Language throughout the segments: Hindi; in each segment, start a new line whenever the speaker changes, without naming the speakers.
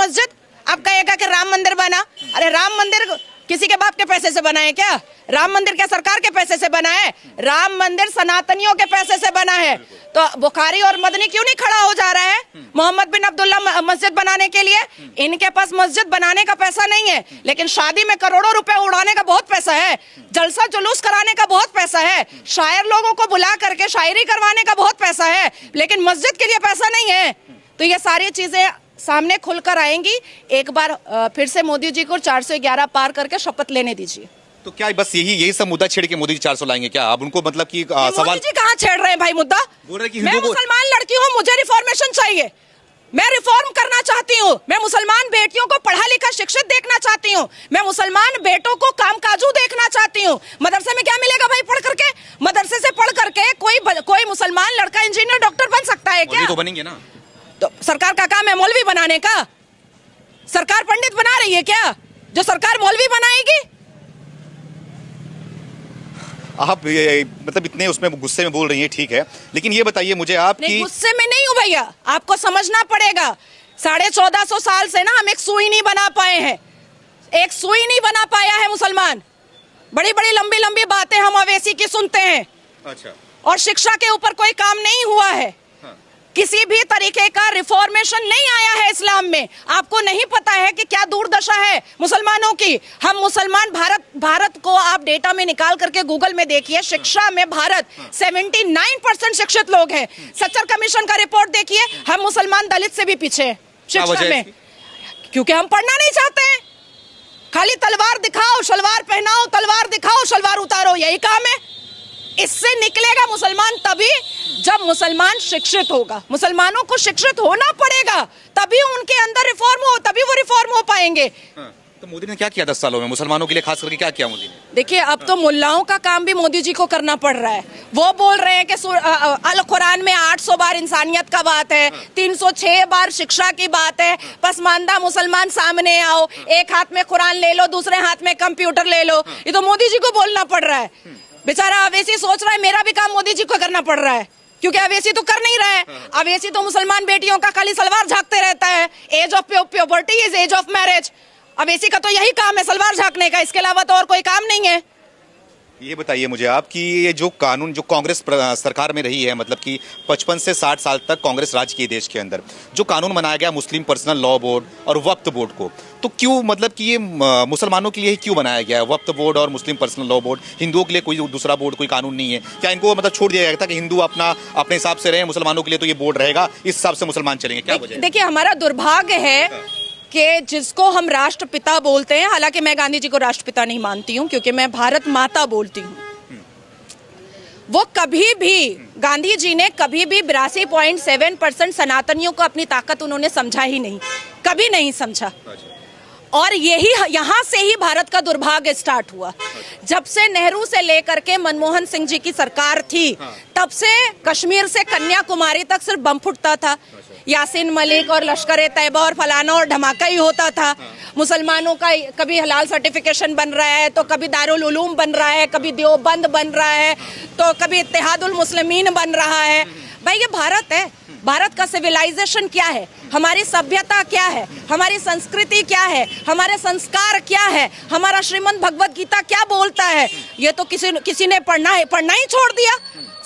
मस्जिद? अब कहेगा कि राम मंदिर बना। अरे राम मंदिर किसी के बाप के पैसे से बना है क्या? राम मंदिर क्या सरकार के पैसे से बना है? राम मंदिर सनातनियों के पैसे से बना है। तो बुखारी और मदनी क्यों नहीं खड़ा हो जा रहा है मोहम्मद बिन अब्दुल्ला मस्जिद बनाने के लिए? इनके पास मस्जिद बनाने का पैसा नहीं है, लेकिन शादी में करोड़ों रुपए उड़ाने का बहुत पैसा है, जलसा जुलूस कराने का बहुत पैसा है, शायर लोगों को बुला करके शायरी करवाने का बहुत पैसा है, लेकिन मस्जिद के लिए पैसा नहीं है। तो ये सारी चीजें सामने खुलकर आएंगी। एक बार फिर से मोदी जी को 411 पार करके शपथ लेने दीजिए।
तो क्या बस यही सब मुद्दा छेड़ के मोदी जी 400 लाएंगे क्या? अब उनको मतलब कि सवाल
मोदी जी कहाँ छेड़ रहे हैं भाई मुद्दा?
बोल रहे कि
मैं मुसलमान लड़की हूँ, मुझे रिफॉर्मेशन चाहिए, मैं रिफॉर्म करना चाहती हूँ, मैं मुसलमान बेटियों को पढ़ा लिखा शिक्षित देखना चाहती हूँ, मैं मुसलमान बेटों को कामकाजू देखना चाहती हूँ। मदरसे में क्या मिलेगा भाई पढ़ करके? मदरसे से पढ़ करके कोई मुसलमान लड़का इंजीनियर डॉक्टर बन सकता है क्या?
तो बनेंगे ना।
तो सरकार का काम है मौलवी बनाने का? सरकार पंडित बना रही है क्या जो सरकार मौलवी बनाएगी?
आप मतलब इतने उसमें गुस्से में बोल रही हैं, ठीक है, लेकिन ये बताइए मुझे आप कि
गुस्से में नहीं हूँ भैया, आपको समझना पड़ेगा। 1450 साल से ना हम एक सुई नहीं बना पाए हैं, एक सुई नहीं बना पाया है मुसलमान। बड़ी बड़ी लंबी लंबी बातें हम अवैसी की सुनते हैं।
अच्छा।
और शिक्षा के ऊपर कोई काम नहीं हुआ है। किसी भी तरीके का रिफॉर्मेशन नहीं आया है इस्लाम में। आपको नहीं पता है कि क्या दुर्दशा है मुसलमानों की। हम मुसलमान भारत को आप डेटा में निकाल करके गूगल में देखिए, शिक्षा में भारत 79% शिक्षित लोग हैं। सच्चर कमीशन का रिपोर्ट देखिए, हम मुसलमान दलित से भी पीछे हैं शिक्षा में, क्योंकि हम पढ़ना नहीं चाहते हैं। खाली तलवार दिखाओ शलवार पहनाओ, तलवार दिखाओ शलवार उतारो, यही काम है। इससे निकलेगा मुसलमान तभी जब मुसलमान शिक्षित होगा। मुसलमानों को शिक्षित होना पड़ेगा, तभी उनके अंदर रिफॉर्म हो, तभी वो रिफॉर्म हो पाएंगे।
तो मोदी ने क्या किया 10 सालों में मुसलमानों के लिए, खास करके क्या किया मोदी ने?
देखिए, अब तो मुल्लाओं का काम भी मोदी जी को करना पड़ रहा है। वो बोल रहे हैं कि अल कुरान में 800 बार इंसानियत का बात है, 306 बार शिक्षा की बात है। पसमानदा मुसलमान सामने आओ, एक हाथ में कुरान ले लो, दूसरे हाथ में कंप्यूटर ले लो। ये तो मोदी जी को बोलना पड़ रहा है। बेचारा अवैसी सोच रहा है मेरा भी काम मोदी जी को करना पड़ रहा है, क्योंकि अवैसी तो कर नहीं रहा है। अवैसी तो मुसलमान बेटियों का खाली सलवार झांकते रहता है। Age of puberty is age of marriage. Owaisi का तो यही काम है, सलवार झांकने का, इसके अलावा तो और कोई काम नहीं है।
ये बताइए मुझे आप कि ये जो कानून जो कांग्रेस सरकार में रही है, मतलब कि 55 से 60 साल तक कांग्रेस राज की देश के अंदर, जो कानून बनाया गया मुस्लिम पर्सनल लॉ बोर्ड और वक्फ बोर्ड को, तो क्यों मतलब कि ये मुसलमानों के लिए ही क्यों बनाया गया है वक्फ बोर्ड और मुस्लिम पर्सनल लॉ बोर्ड? हिंदुओं के लिए कोई दूसरा बोर्ड, कोई कानून नहीं है क्या? इनको मतलब छोड़ दिया गया था कि हिंदू अपने हिसाब से रहे, मुसलमानों के लिए तो ये बोर्ड रहेगा, इस हिसाब से मुसलमान चलेंगे? क्या वजह?
देखिए, हमारा दुर्भाग्य है कि जिसको हम राष्ट्रपिता बोलते हैं, हालांकि मैं गांधी जी को राष्ट्रपिता नहीं मानती हूँ, क्योंकि मैं भारत माता बोलती हूँ। वो कभी भी, गांधी जी ने कभी भी 82.7% सनातनियों को अपनी ताकत उन्होंने समझा ही नहीं, कभी नहीं समझा। और यही यहाँ से ही भारत का दुर्भाग्य स्टार्ट हुआ। जब से नेहरू से लेकर के मनमोहन सिंह जी की सरकार थी, तब से कश्मीर से कन्याकुमारी तक सिर्फ बम फुटता था। यासीन मलिक और लश्कर तैयबा और फलाना और धमाका ही होता था। मुसलमानों का कभी हलाल सर्टिफिकेशन बन रहा है, तो कभी दारुल उलूम बन रहा है, कभी देवबंद बन रहा है, तो कभी इत्तेहादुल मुस्लिमीन बन रहा है। भाई ये भारत है। भारत का सिविलाइजेशन क्या है, हमारी सभ्यता क्या है, हमारी संस्कृति क्या है, हमारे संस्कार क्या है, हमारा श्रीमद् भगवत गीता क्या बोलता है, ये तो किसी ने पढ़ना ही छोड़ दिया।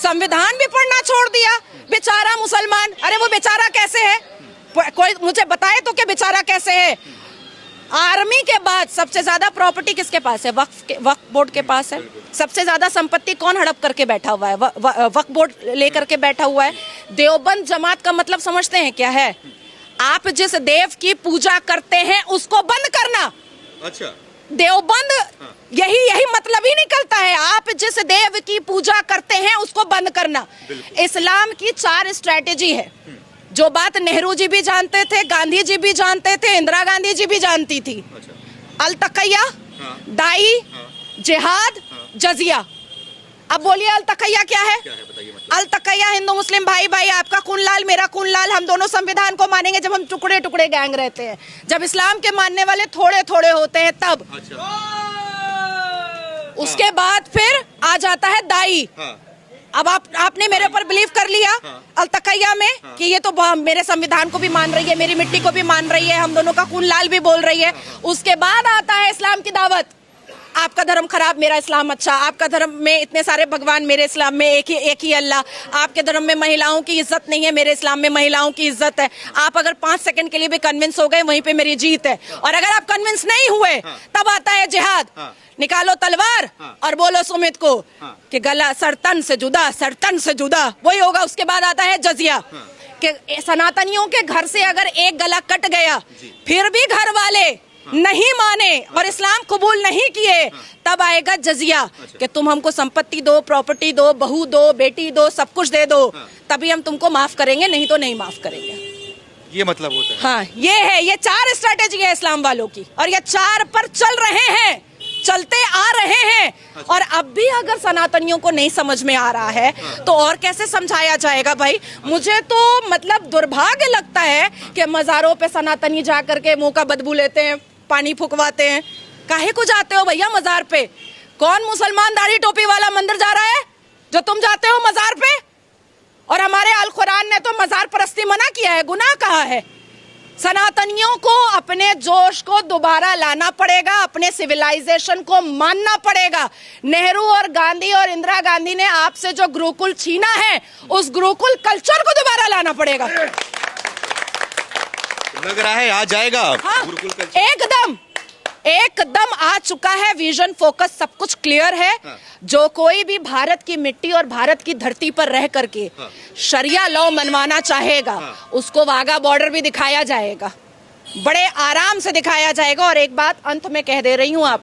संविधान भी पढ़ना छोड़ दिया। बेचारा मुसलमान, अरे वो बेचारा कैसे है? कोई मुझे बताए तो, क्या बेचारा कैसे है? आर्मी के बाद सबसे ज्यादा प्रॉपर्टी किसके पास है? वक्फ बोर्ड के पास है। सबसे ज्यादा संपत्ति कौन हड़प करके बैठा हुआ है? वक्फ बोर्ड लेकर के बैठा हुआ है। देवबंद जमात का मतलब समझते हैं क्या है? आप जिस देव की पूजा करते हैं उसको बंद करना। अच्छा, देवबंद यही मतलब ही निकलता है। आप जिस देव की पूजा करते हैं उसको बंद करना। इस्लाम की 4 स्ट्रैटेजी है, जो बात नेहरू जी भी जानते थे, गांधी जी भी जानते थे, इंदिरा गांधी जी भी जानती थी। अल तकैया, दाई, जिहाद, जजिया। अब बोलिए अल तकैया क्या है? अल तकैया, हिंदू मुस्लिम भाई भाई, आपका खून लाल मेरा खून लाल, हम दोनों संविधान को मानेंगे जब हम टुकड़े टुकड़े गैंग रहते हैं। जब इस्लाम के मानने वाले थोड़े थोड़े होते हैं तब। उसके बाद फिर आ जाता है दाई। अब आपने मेरे ऊपर बिलीव कर लिया अलतकैया में कि ये तो मेरे संविधान को भी मान रही है, मेरी मिट्टी को भी मान रही है, हम दोनों का खून लाल भी बोल रही है। उसके बाद आता है इस्लाम की दावत। आपका धर्म खराब, मेरा इस्लाम अच्छा। आपका धर्म में इतने सारे भगवान, मेरे इस्लाम में एक ही अल्लाह। आपके धर्म में महिलाओं की इज्जत नहीं है, मेरे इस्लाम में महिलाओं की इज्जत है। आप अगर 5 सेकंड के लिए भी कन्विंस हो गए, वहीं पे मेरी जीत है। और अगर आप कन्विंस नहीं हुए, तब आता है जिहाद। निकालो तलवार और बोलो सुमित को कि गला सरतन से जुदा, सरतन से जुदा, वही होगा। उसके बाद आता है जजिया कि सनातनियों के घर से अगर एक गला कट गया, फिर भी घर वाले नहीं माने और इस्लाम कबूल नहीं किए, तब आएगा जजिया कि तुम हमको संपत्ति दो, प्रॉपर्टी दो, बहू दो, बेटी दो, सब कुछ दे दो, तभी हम तुमको माफ करेंगे, नहीं तो नहीं माफ करेंगे।
ये मतलब होता है।
हाँ, ये है, ये 4 स्ट्रैटेजी है इस्लाम वालों की, और ये 4 पर चल रहे हैं, चलते आ रहे हैं। और अब भी अगर सनातनियों को नहीं समझ में आ रहा है तो और कैसे समझाया जाएगा भाई। मुझे तो मतलब दुर्भाग्य लगता है कि मजारों पे सनातनी जा करके मुंह का बदबू लेते हैं, पानी फुकवाते हैं। काहे को जाते हो भैया मजार पे? कौन मुसलमान दाढ़ी टोपी वाला मंदिर जा रहा है जो तुम जाते हो मजार पे? और हमारे अल कुरान ने तो मजार परस्ती मना किया है, गुनाह कहा है। सनातनियों को अपने जोश को दोबारा लाना पड़ेगा, अपने सिविलाइजेशन को मानना पड़ेगा। नेहरू और गांधी और इंदिरा गांधी ने आपसे जो गुरुकुल छीना है, उस गुरुकुल कल्चर को दोबारा लाना पड़ेगा।
लग रहा है आ जाएगा।
हाँ,
गुरुकुल कल्चर
एकदम आ चुका है। विजन, फोकस, सब कुछ क्लियर है। जो कोई भी भारत की मिट्टी और भारत की धरती पर रह करके शरिया लॉ मनवाना चाहेगा, उसको वाघा बॉर्डर भी दिखाया जाएगा, बड़े आराम से दिखाया जाएगा। और एक बात अंत में कह दे रही हूं आप